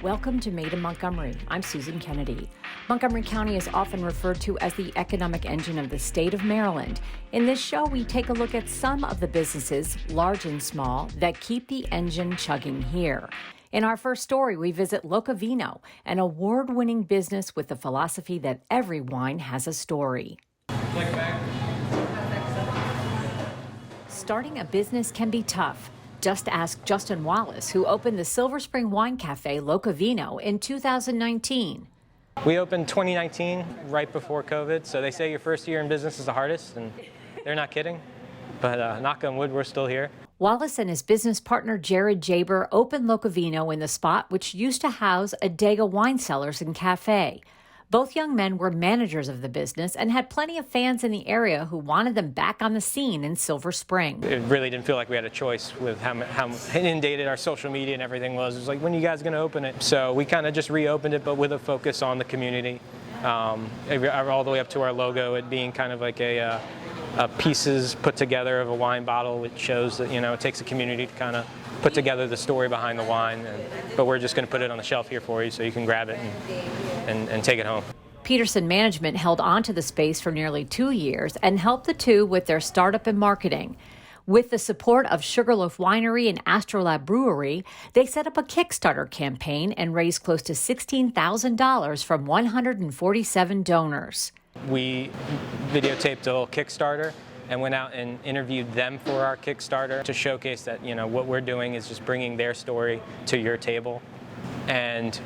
Welcome to Made in Montgomery. I'm Susan Kenedy. Montgomery County is often referred to as the economic engine of the state of Maryland. In this show, we take a look at some of the businesses, large and small, that keep the engine chugging here. In our first story, we visit Locovino, an award-winning business with the philosophy that every wine has a story. Starting a business can be tough. Just ask Justin Wallace, who opened the Silver Spring Wine Cafe Locovino in 2019. We opened 2019, right before COVID, so they say your first year in business is the hardest, and they're not kidding. But knock on wood, we're still here. Wallace and his business partner Jared Jaber opened Locovino in the spot which used to house Adega Wine Cellars and Cafe. Both young men were managers of the business and had plenty of fans in the area who wanted them back on the scene in Silver Spring. It really didn't feel like we had a choice with how inundated our social media and everything was. It was like, when are you guys going to open it? So we kind of just reopened it, but with a focus on the community, all the way up to our logo, it being kind of like a pieces put together of a wine bottle, which shows that, it takes a community to kind of put together the story behind the wine. But we're just going to put it on the shelf here for you so you can grab it and take it home. Peterson Management held on to the space for nearly 2 years and helped the two with their startup and marketing. With the support of Sugarloaf Winery and Astrolab Brewery, they set up a Kickstarter campaign and raised close to $16,000 from 147 donors. We videotaped a little Kickstarter and went out and interviewed them for our Kickstarter to showcase that, what we're doing is just bringing their story to your table. And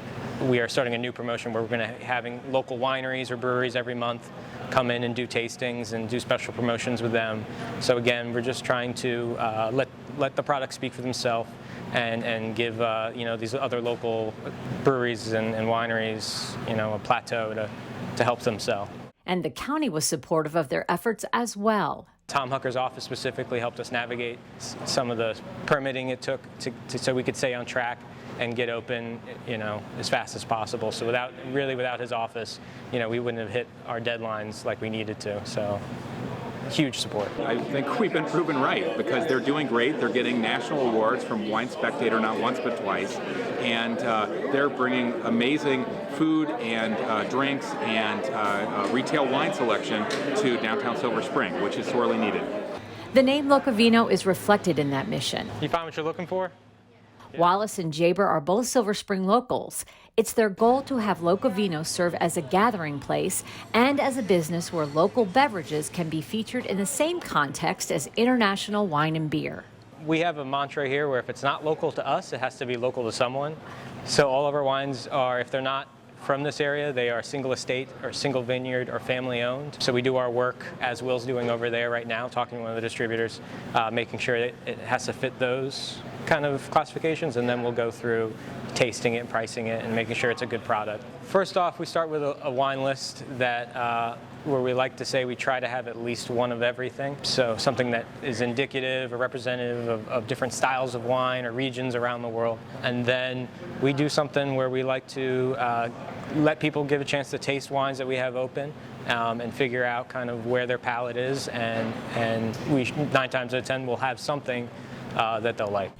we are starting a new promotion where we're going to having local wineries or breweries every month come in and do tastings and do special promotions with them. So again, we're just trying to let the product speak for themselves and give these other local breweries and wineries a plateau to help them sell. And the county was supportive of their efforts as well. Tom Hucker's office specifically helped us navigate some of the permitting it took so we could stay on track and get open, as fast as possible. So without his office, we wouldn't have hit our deadlines like we needed to. So huge support. I think we've been proven right because they're doing great. They're getting national awards from Wine Spectator not once but twice, and they're bringing amazing food and drinks and retail wine selection to downtown Silver Spring, which is sorely needed. The name Locovino is reflected in that mission. You found what you're looking for? Wallace and Jaber are both Silver Spring locals. It's their goal to have Locovino serve as a gathering place and as a business where local beverages can be featured in the same context as international wine and beer. We have a mantra here where if it's not local to us, it has to be local to someone. So all of our wines are, if they're not from this area, they are single estate or single vineyard or family owned. So we do our work as Will's doing over there right now, talking to one of the distributors, making sure that it has to fit those kind of classifications, and then we'll go through tasting it, pricing it, and making sure it's a good product. First off, we start with a wine list that where we like to say we try to have at least one of everything. So something that is indicative or representative of different styles of wine or regions around the world. And then we do something where we like to let people give a chance to taste wines that we have open and figure out kind of where their palate is. And we 9 times out of 10 will have something that they'll like.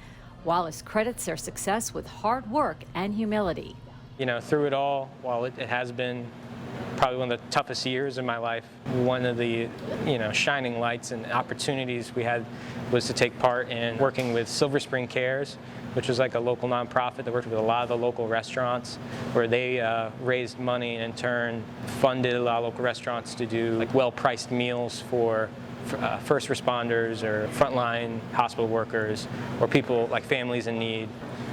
Wallace credits their success with hard work and humility. Through it all, while it has been probably one of the toughest years in my life, one of the shining lights and opportunities we had was to take part in working with Silver Spring Cares, which was like a local nonprofit that worked with a lot of the local restaurants, where they raised money and in turn funded a lot of local restaurants to do like well-priced meals for first responders or frontline hospital workers or people like families in need.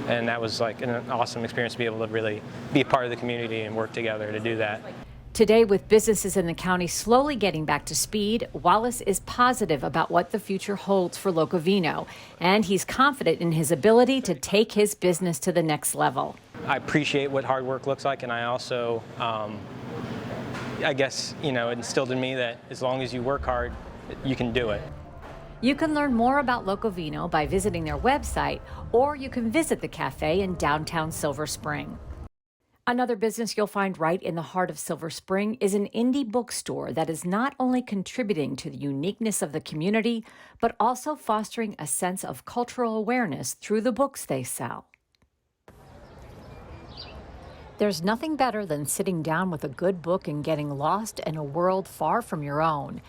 And that was like an awesome experience to be able to really be a part of the community and work together to do that. Today, with businesses in the county slowly getting back to speed, Wallace is positive about what the future holds for Locovino, and he's confident in his ability to take his business to the next level. I appreciate what hard work looks like, and I also, I guess, it instilled in me that as long as you work hard, you can do it. You can learn more about Locovino by visiting their website, or you can visit the cafe in downtown Silver Spring. Another business you'll find right in the heart of Silver Spring is an indie bookstore that is not only contributing to the uniqueness of the community, but also fostering a sense of cultural awareness through the books they sell. There's nothing better than sitting down with a good book and getting lost in a world far from your own.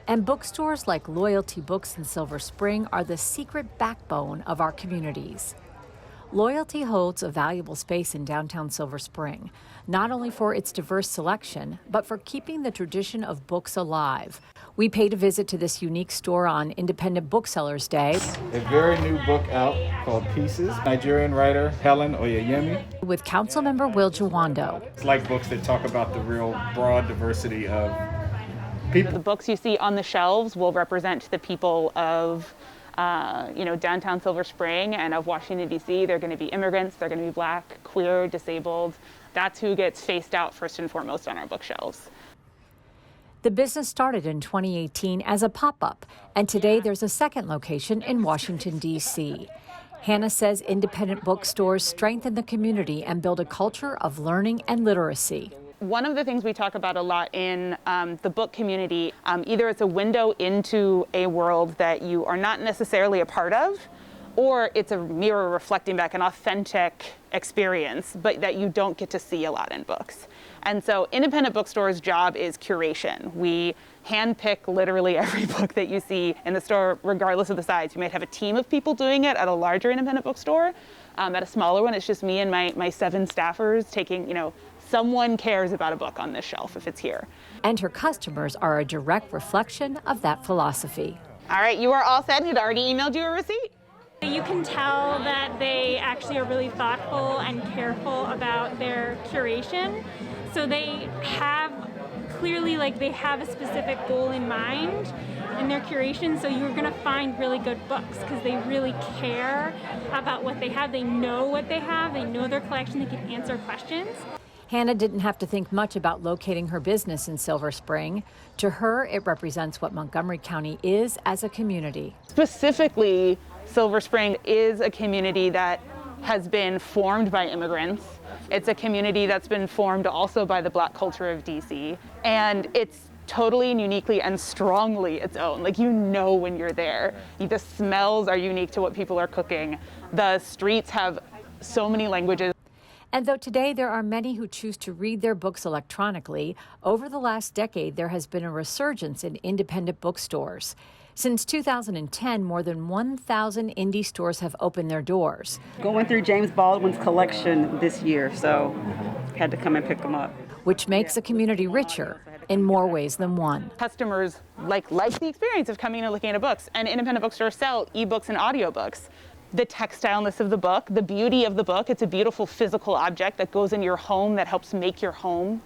And bookstores like Loyalty Books in Silver Spring are the secret backbone of our communities. Loyalty holds a valuable space in downtown Silver Spring, not only for its diverse selection, but for keeping the tradition of books alive. We paid a visit to this unique store on Independent Booksellers Day. A very new book out called Pieces, Nigerian writer Helen Oyeyemi. With Councilmember Will Jawando. It's like books that talk about the real broad diversity of people. The books you see on the shelves will represent the people of downtown Silver Spring and of Washington, D.C. They're going to be immigrants, they're going to be Black, queer, disabled. That's who gets faced out first and foremost on our bookshelves. The business started in 2018 as a pop-up, and today there's a second location in Washington, D.C. Hannah says independent bookstores strengthen the community and build a culture of learning and literacy. One of the things we talk about a lot in the book community, either it's a window into a world that you are not necessarily a part of, or it's a mirror reflecting back an authentic experience, but that you don't get to see a lot in books. And so independent bookstores' job is curation. We handpick literally every book that you see in the store, regardless of the size. You might have a team of people doing it at a larger independent bookstore. At a smaller one, it's just me and my 7 staffers taking, someone cares about a book on this shelf if it's here. And her customers are a direct reflection of that philosophy. All right, you are all set. He'd already emailed you a receipt. You can tell that they actually are really thoughtful and careful about their curation. So they have clearly, they have a specific goal in mind in their curation. So you're going to find really good books because they really care about what they have. They know what they have. They know their collection. They can answer questions. Hannah didn't have to think much about locating her business in Silver Spring. To her, it represents what Montgomery County is as a community. Specifically, Silver Spring is a community that has been formed by immigrants. It's a community that's been formed also by the Black culture of DC. And it's totally and uniquely and strongly its own. When you're there. The smells are unique to what people are cooking. The streets have so many languages. And though today there are many who choose to read their books electronically, over the last decade there has been a resurgence in independent bookstores. Since 2010, more than 1,000 indie stores have opened their doors. Going through James Baldwin's collection this year, so had to come and pick them up. Which makes the community richer in more ways than one. Customers like the experience of coming and looking at books, and independent bookstores sell ebooks and audiobooks. The textileness of the book, the beauty of the book, it's a beautiful physical object that goes in your home, that helps make your home.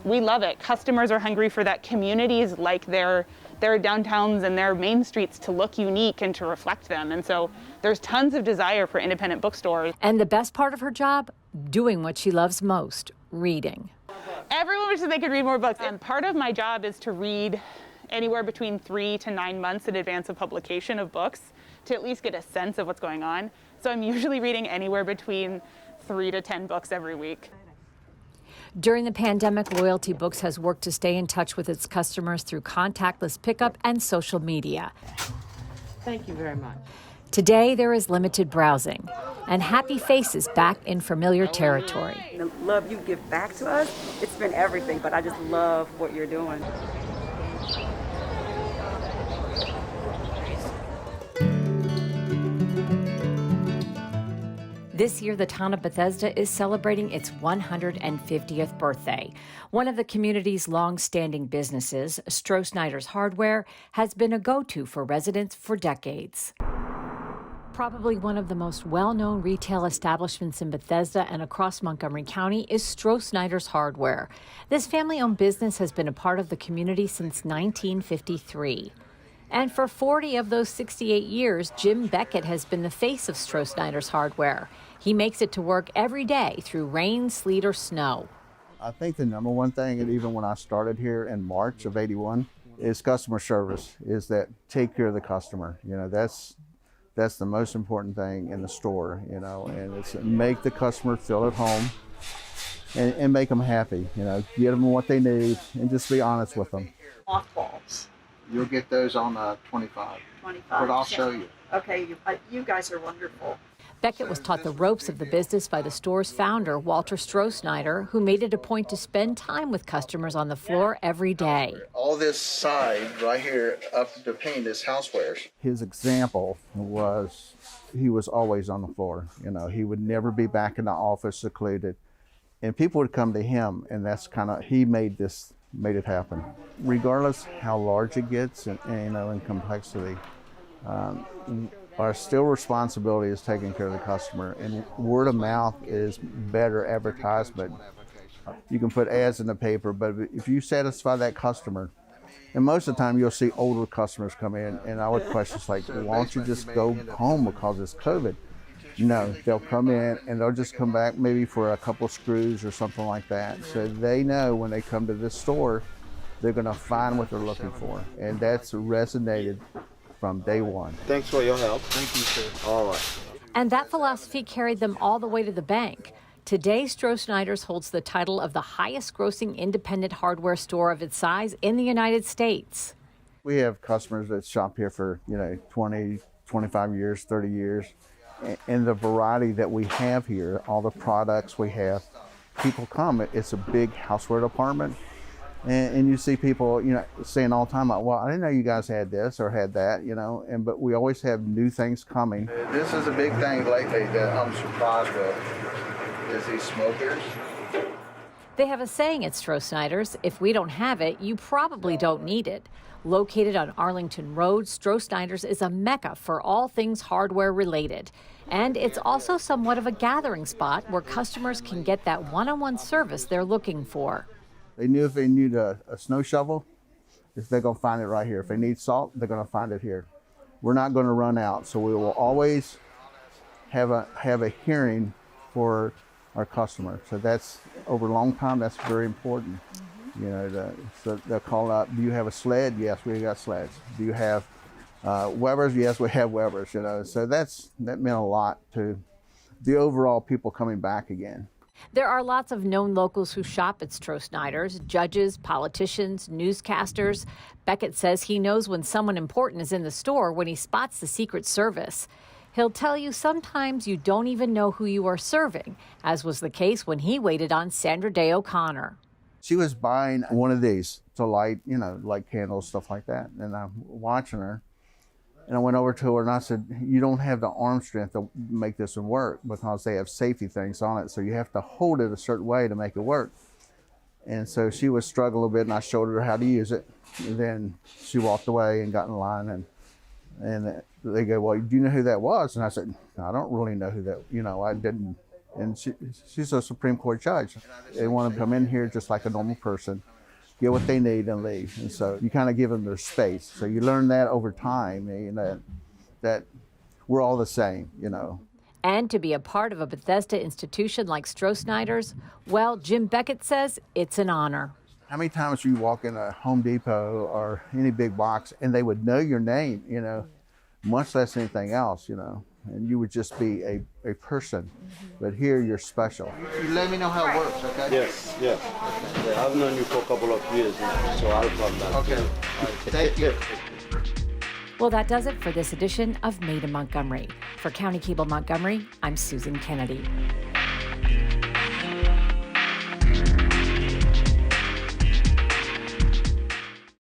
We love it. Customers are hungry for that. Communities like their downtowns and their main streets to look unique and to reflect them. And so there's tons of desire for independent bookstores. And the best part of her job, doing what she loves most, reading. Everyone wishes they could read more books. And part of my job is to read anywhere between 3 to 9 months in advance of publication of books to at least get a sense of what's going on. So I'm usually reading anywhere between 3 to 10 books every week. During the pandemic, Loyalty Books has worked to stay in touch with its customers through contactless pickup and social media. Thank you very much. Today, there is limited browsing and happy faces back in familiar territory. The love you give back to us, it's been everything, but I just love what you're doing. This year, the town of Bethesda is celebrating its 150th birthday. One of the community's long-standing businesses, Strosnyders Hardware, has been a go-to for residents for decades. Probably one of the most well-known retail establishments in Bethesda and across Montgomery County is Strosnyders Hardware. This family-owned business has been a part of the community since 1953. And for 40 of those 68 years, Jim Beckett has been the face of Strosnyders Hardware. He makes it to work every day through rain, sleet, or snow. I think the number one thing, and even when I started here in March of '81, is customer service, is that take care of the customer. That's the most important thing in the store, and it's make the customer feel at home and make them happy, get them what they need and just be honest with them. Mothballs. You'll get those on 25. 25. But I'll show you. Okay, you guys are wonderful. Beckett was taught the ropes of the business by the store's founder, Walter Strosnyder, who made it a point to spend time with customers on the floor every day. All this side right here up to paint is housewares. His example was he was always on the floor. You know, he would never be back in the office secluded. And people would come to him, and that's kind of, he made it happen. Regardless how large it gets and you know, in complexity, our still responsibility is taking care of the customer, and word of mouth is better advertisement. You can put ads in the paper, but if you satisfy that customer, and most of the time you'll see older customers come in, and I would question like, why don't you just go home because it's COVID? No, they'll come in and they'll just come back maybe for a couple screws or something like that. So they know when they come to this store, they're gonna find what they're looking for, and that's resonated from day one. Thanks for your help. Thank you, sir. All right. And that philosophy carried them all the way to the bank. Today, Strosnyders holds the title of the highest grossing independent hardware store of its size in the United States. We have customers that shop here for, 20, 25 years, 30 years. And the variety that we have here, all the products we have, people come, it's a big houseware department. And you see people, saying all the time, well, I didn't know you guys had this or had that, but we always have new things coming. This is a big thing lately that I'm surprised with, is these smokers. They have a saying at Strosnyders, if we don't have it, you probably don't need it. Located on Arlington Road, Strosnyders is a mecca for all things hardware related. And it's also somewhat of a gathering spot where customers can get that one-on-one service they're looking for. They knew if they need a snow shovel, they're going to find it right here. If they need salt, they're going to find it here. We're not going to run out, so we will always have a hearing for our customer. So that's, over a long time, that's very important. So they'll call up, do you have a sled? Yes, we got sleds. Do you have Webers? Yes, we have Webers, So that meant a lot to the overall people coming back again. There are lots of known locals who shop at Strosnyders, judges, politicians, newscasters. Beckett says he knows when someone important is in the store when he spots the Secret Service. He'll tell you sometimes you don't even know who you are serving, as was the case when he waited on Sandra Day O'Connor. She was buying one of these to light, light candles, stuff like that. And I'm watching her. And I went over to her and I said, you don't have the arm strength to make this one work because they have safety things on it. So you have to hold it a certain way to make it work. And so she was struggling a little bit and I showed her how to use it. And then she walked away and got in line and they go, well, do you know who that was? And I said, I don't really know who that, I didn't. And she's a Supreme Court judge. They want to come in here just like a normal person, get what they need and leave. And so you kind of give them their space. So you learn that over time, that we're all the same, And to be a part of a Bethesda institution like Strosnyders, well, Jim Beckett says it's an honor. How many times you walk in a Home Depot or any big box and they would know your name, much less anything else, and you would just be a person. But here you're special. You let me know how it works, okay? Yes. Okay. I've known you for a couple of years now, so I'll come back. Okay. Thank you. Well, that does it for this edition of Made in Montgomery. For County Cable Montgomery, I'm Susan Kenedy.